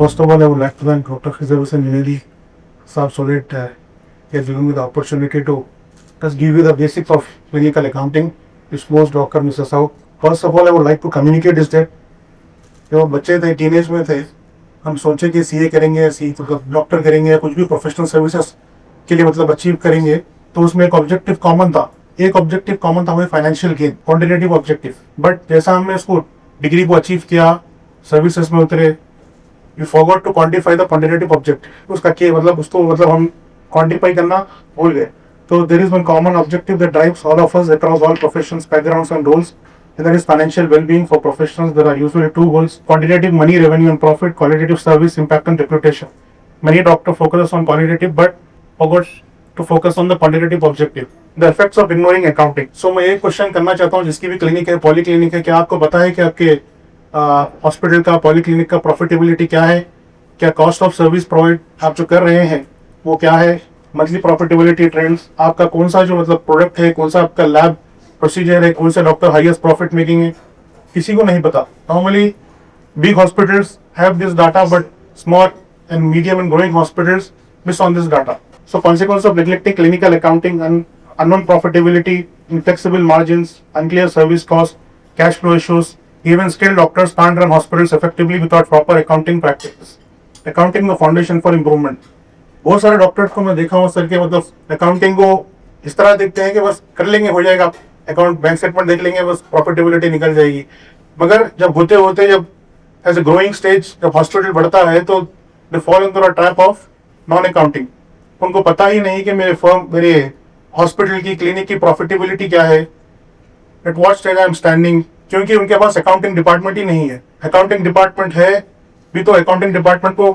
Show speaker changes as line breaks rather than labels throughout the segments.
First of all, I would like to thank Dr. Khizr Hussain Junedi Saab Solid he has given me the opportunity to just give you the basics of clinical accounting, which most doctor misses out. First of all, I would like to communicate is that जब बच्चे थे teenage में थे हम सोचे कि CA करेंगे सी doctor करेंगे या कुछ भी प्रोफेशनल सर्विसेज के लिए मतलब अचीव करेंगे तो उसमें एक ऑब्जेक्टिव कॉमन था हमें financial gain quantitative objective but जैसा हमने उसको डिग्री को अचीव किया सर्विसेज में उतरे you forgot to quantify the quantitative objective उसका क्या मतलब उसको मतलब हम क्वांटिफाई करना भूल गए तो there is one common objective that drives all of us across all professions backgrounds and roles and that is financial well-being for professionals. There are usually two goals: quantitative money, revenue and profit; qualitative service, impact and reputation. Many doctors focus on qualitative but forgot to focus on the quantitative objective. The effects of ignoring accounting. So मैं एक question करना चाहता हूँ जिसकी भी clinic है poly clinic है क्या आपको पता है कि आपके हॉस्पिटल का पॉली क्लिनिक का प्रॉफिटेबिलिटी क्या है क्या कॉस्ट ऑफ सर्विस प्रोवाइड आप जो कर रहे हैं वो क्या है मंथली प्रॉफिटेबिलिटी ट्रेंड्स आपका कौन सा जो मतलब प्रोडक्ट है कौन सा आपका लैब प्रोसीजर है कौन सा डॉक्टर हाईएस्ट प्रॉफिट मेकिंग है किसी को नहीं पता normally big hospitals have this data but small and medium and growing hospitals miss on this data so consequence of neglecting clinical accounting and unknown profitability, inflexible margins, unclear service costs, cash flow issues. Even skilled doctors can't run hospitals effectively without proper accounting practices. Accounting the foundation for improvement. बहुत सारे doctors को मैं देखा हूँ sir के मतलब accounting को इस तरह देखते हैं कि बस कर लेंगे हो जाएगा अकाउंट बैंक स्टेटमेंट देख लेंगे बस प्रॉफिटेबिलिटी निकल जाएगी मगर जब होते होते जब एज ए ग्रोइंग स्टेज जब हॉस्पिटल बढ़ता है तो they fall into the trap of non accounting उनको पता ही नहीं कि मेरे हॉस्पिटल की क्लिनिक की प्रॉफिटेबिलिटी क्या है at what stage I am standing क्योंकि उनके पास अकाउंटिंग डिपार्टमेंट ही नहीं है अकाउंटिंग डिपार्टमेंट है भी तो अकाउंटिंग डिपार्टमेंट को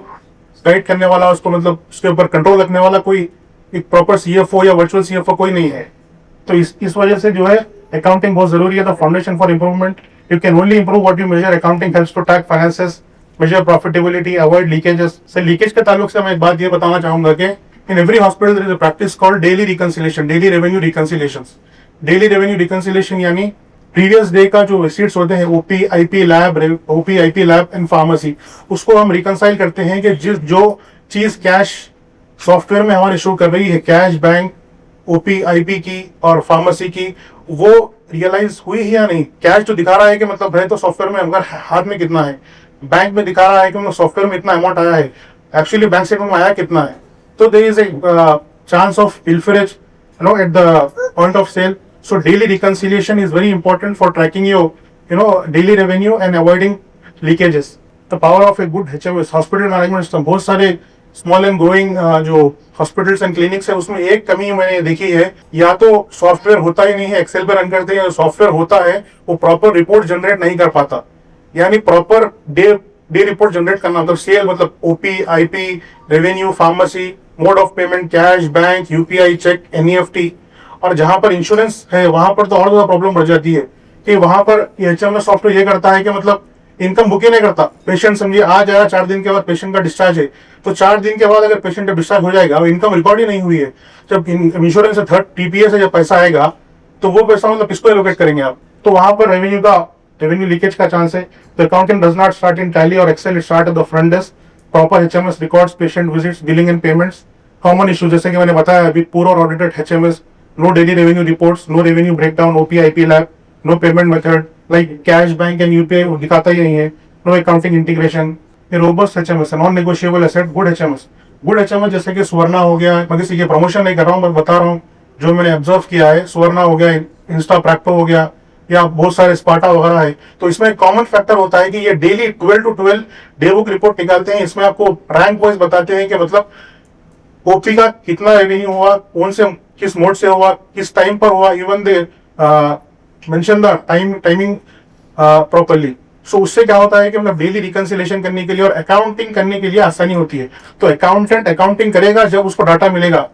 गाइड करने वाला उसको मतलब उसके ऊपर कंट्रोल रखने वाला कोई एक प्रॉपर सीएफओ या वर्चुअल सीएफओ कोई नहीं है तो इस वजह से जो है अकाउंटिंग बहुत जरूरी है the foundation for improvement you can only improve what you measure accounting helps to track finances measure profitability avoid leakages से लीकेज के ताल्लुक से मैं एक बात ये बताना चाहूंगा कि in every hospital there is a practice called daily reconciliation daily revenue reconciliation यानी previous day का जो receipts होते हैं OP IP lab and pharmacy उसको हम reconcile करते हैं कि जो चीज कैश सॉफ्टवेयर में हमारे शो कर रही है कैश बैंक OP IP की और फार्मेसी की वो रियलाइज हुई है या नहीं कैश जो दिखा रहा है कि मतलब है तो सॉफ्टवेयर में अगर हाथ में कितना है बैंक में दिखा रहा है कि सॉफ्टवेयर में इतना अमाउंट आया है एक्चुअली बैंक स्टेटमेंट में आया कितना है So there is a chance of pilferage, at the point of sale. So daily reconciliation is very important for tracking your, daily revenue and avoiding leakages. The power of a good HMS, hospital management system. बहुत सारे small and growing जो hospitals and clinics है उसमें एक कमी मैंने देखी है या तो सॉफ्टवेयर होता ही नहीं है एक्सेल पे रन करते हैं सॉफ्टवेयर होता है वो प्रॉपर रिपोर्ट जनरेट नहीं कर पाता यानी प्रॉपर डे रिपोर्ट जनरेट करना मतलब सेल मतलब OP IP revenue pharmacy mode of payment cash bank UPI cheque NEFT और जहां पर इंश्योरेंस है वहां पर तो और ज्यादा प्रॉब्लम बढ़ जाती है कि वहां पर एचएमएस सॉफ्टवेयर ये करता है कि मतलब इनकम बुक ही नहीं करता पेशेंट समझिए आज आया 4 दिन के बाद पेशेंट का डिस्चार्ज है तो 4 दिन के बाद अगर पेशेंट जब डिस्चार्ज हो जाएगा और इनकम रिकॉर्ड ही नहीं हुई है जब इंश्योरेंस से थर्ड टीपीएस से जब पैसा आएगा तो वो पैसा मतलब किसको एलोकेट करेंगे आप तो वहां पर रेवेन्यू लीकेज का चांस है the accountant does not start in Tally और Excel it start at the front desk proper HMS records patient visits billing and payments common issue जैसे कि मैंने बताया अभी पूरा और audited HMS no daily revenue reports no revenue breakdown OP IP lab no payment method like cash bank and UPI दिखाता ही नहीं है नो अकाउंटिंग इंटीग्रेशन ये robust HMS non negotiable asset good HMS जैसे कि सुवर्णा हो गया मैं किसी की प्रमोशन नहीं कर रहा हूँ मैं बता रहा हूँ जो मैंने ऑब्जर्व किया है सुवर्णा हो गया इंस्टा प्रैक्टो हो गया या बहुत सारे स्पार्टा वगैरह है तो इसमें कॉमन फैक्टर होता है कि ये daily 12 to 12 day book report निकालते हैं इसमें आपको रैंक वाइज बताते हैं कि मतलब ओपी का कितना रेवेन्यू हुआ कौन से किस मोड से हुआ किस टाइम पर हुआ even they mention the timing properly so उससे क्या होता है कि मतलब डेली रिकंसिलेशन करने के लिए और अकाउंटिंग करने के लिए आसानी होती है तो अकाउंटेंट अकाउंटिंग करेगा जब उसको डाटा मिलेगा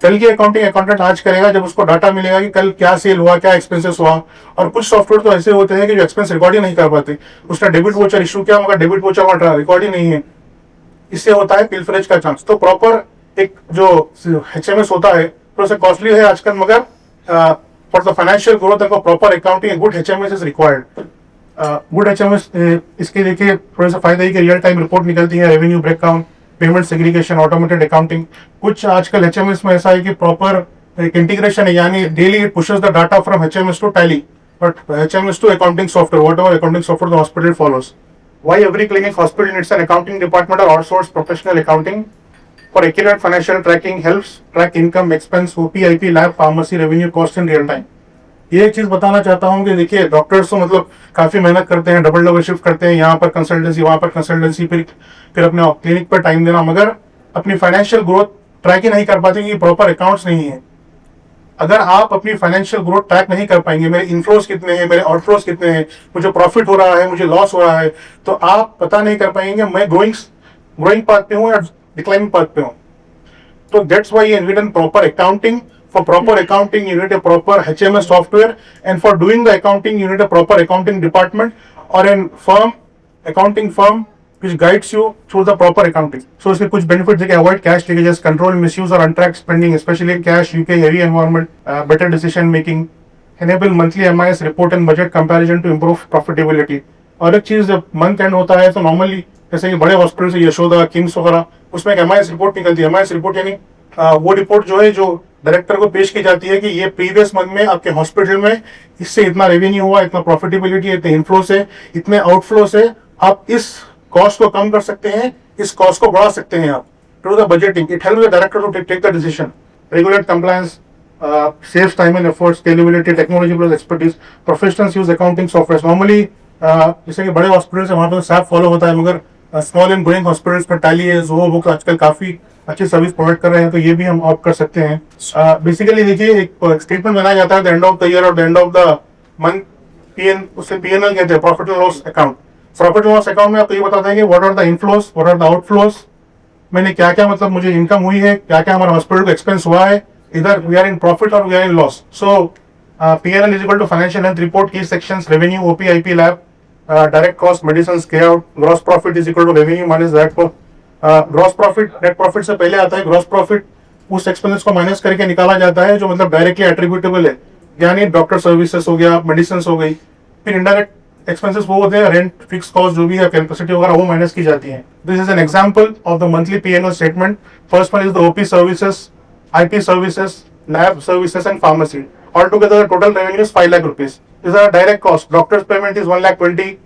कल की अकाउंटेंट आज करेगा जब उसको डाटा मिलेगा कि कल क्या सेल हुआ क्या एक्सपेंसेस हुआ और कुछ सॉफ्टवेयर तो ऐसे होते हैं कि जो एक्सपेंस रिकॉर्ड ही नहीं कर पाते उसने डेबिट वोचर इशू किया मगर डेबिट वोचर का रिकॉर्ड ही नहीं है इससे होता है पिलफरेज का चांस तो प्रॉपर एक जो एचएमएस होता है थोड़ा सा कॉस्टली है आजकल मगर for the financial growth and proper accounting good HMS is required good HMS इसके देखिए थोड़ा सा फायदा है कि रियल टाइम रिपोर्ट निकलती है, revenue breakdown, payment segregation, automated accounting. कुछ आजकल HMS में ऐसा है कि प्रॉपर एक इंटीग्रेशन है, यानी daily it pushes the data from HMS to Tally, but HMS to accounting software, whatever accounting software the hospital follows. Why every clinic hospital needs an accounting department or outsourced professional accounting? For accurate financial tracking helps track income, expense, OP, IP, lab, pharmacy, revenue, cost in real time. ये एक चीज बताना चाहता हूँ कि देखिए doctors तो मतलब काफी मेहनत करते हैं, डबल डबल शिफ्ट करते हैं, यहाँ पर कंसल्टेंसी, वहां पर कंसल्टेंसी, फिर अपने क्लिनिक पर टाइम देना, मगर अपनी फाइनेंशियल ग्रोथ ट्रैक ही नहीं कर पाते क्योंकि प्रॉपर अकाउंट्स नहीं है। अगर आप अपनी फाइनेंशियल ग्रोथ ट्रैक नहीं कर पाएंगे, मेरे इनफ्लोस कितने हैं, मेरे आउटफ्लोस कितने हैं, मुझे प्रॉफिट हो रहा है, मुझे लॉस हो रहा है, तो आप पता नहीं कर पाएंगे मैं ग्रोइंग पाथ पे हूँ या डिक्लाइनिंग पाथ पे हूँ। तो that's why you need an proper accounting. For proper accounting, you need a proper HMS software, and for doing the accounting, you need a proper accounting department or a accounting firm, which guides you through the proper accounting. So इसके कुछ benefits है कि avoid cash leakages, control misuse or untracked spending, especially in cash UK heavy environment, better decision making, enable monthly MIS report and budget comparison to improve profitability. और एक चीज जब month and होता है तो नॉर्मली जैसे कि बड़े हॉस्पिटल से यशोदा, किम्स वगैरह, उसमें एक MIS रिपोर्ट निकलती है। MIS रिपोर्ट यानी वो रिपोर्ट जो है जो डायरेक्टर को पेश की जाती है कि ये प्रीवियस मंथ में आपके हॉस्पिटल में इससे इतना रेवेन्यू हुआ, इतना प्रॉफिटेबिलिटी है, इतने इनफ्लो से, इतने आउटफ्लो से, आप इस कॉस्ट को कम कर सकते हैं, इस कॉस्ट को बढ़ा सकते हैं आप। Through the budgeting it helps the director to take the decision, regulate compliance, saves time and effort, scalability, technology plus expertise, professionals use accounting software. Normally जैसे कि बड़े हॉस्पिटल से वहाँ पर SAP फॉलो होता है, मगर स्मॉल एंड ग्रोइंग हॉस्पिटल्स में टैली है, ज़ोहो बुक आजकल काफी अच्छी सर्विस प्रोवाइड कर रहे हैं, तो ये भी हम ऑप्ट कर सकते हैं। बेसिकली देखिए एक स्टेटमेंट बनाया जाता है the end of the year और the end of the month, उससे PNL कहते हैं, profit and loss account. Profit and loss account में आपको ये बताते हैं कि what are the inflows, what are the outflows, मैंने क्या क्या मतलब मुझे इनकम हुई है, क्या क्या हमारे हॉस्पिटल को एक्सपेंस हुआ है, इधर वी आर इन प्रॉफिट और we are in loss. So PNL is equal to financial health report, की sections, revenue, OP, IP, lab, direct cost, medicine, के out, gross profit is equal to revenue minus that को gross profit, net profit से पहले आता है gross profit, उस expenses को minus करके निकाला जाता है जो मतलब डायरेक्टली एट्रीब्यूटेबल है, यानी डॉक्टर सर्विसेज हो गया, मेडिसिन हो गई। फिर इनडायरेक्ट एक्सपेंसेस वो होते हैं, रेंट, फिक्स कॉस्ट जो भी है, कैपेसिटी वगैरह, वो माइनस की जाती है। This is an example of the monthly PNL statement. First one is the OP services, IP services, lab services and pharmacy. All together total revenue is 5 lakh rupees. This are direct cost, doctors payment is 1,20,000,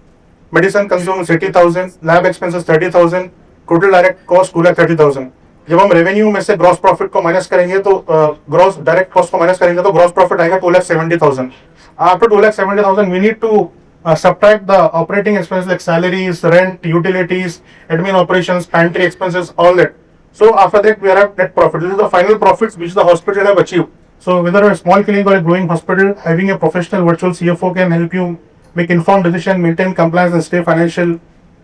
medicine consume 80,000, lab expenses 30,000, total direct cost 2,30,000। जब हम revenue में से gross profit को minus करेंगे तो gross direct cost को minus करेंगे तो ग्रॉस प्रॉफिट आएगा 2,70,000। After 2,70,000 we need to subtract the operating expenses like salaries, rent, utilities, admin operations, pantry expenses, all that. So after that we are at net profit. This is the final profits which the hospital have achieved. So whether a small clinic or a growing hospital, having a professional virtual CFO can help you make informed decision, maintain compliance and stay financial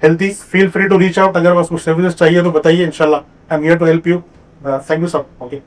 healthy. Feel free to reach out. अगर बस कुछ services चाहिए तो बताइए, इंशाल्लाह I am here to help you. Thank you sir. Okay.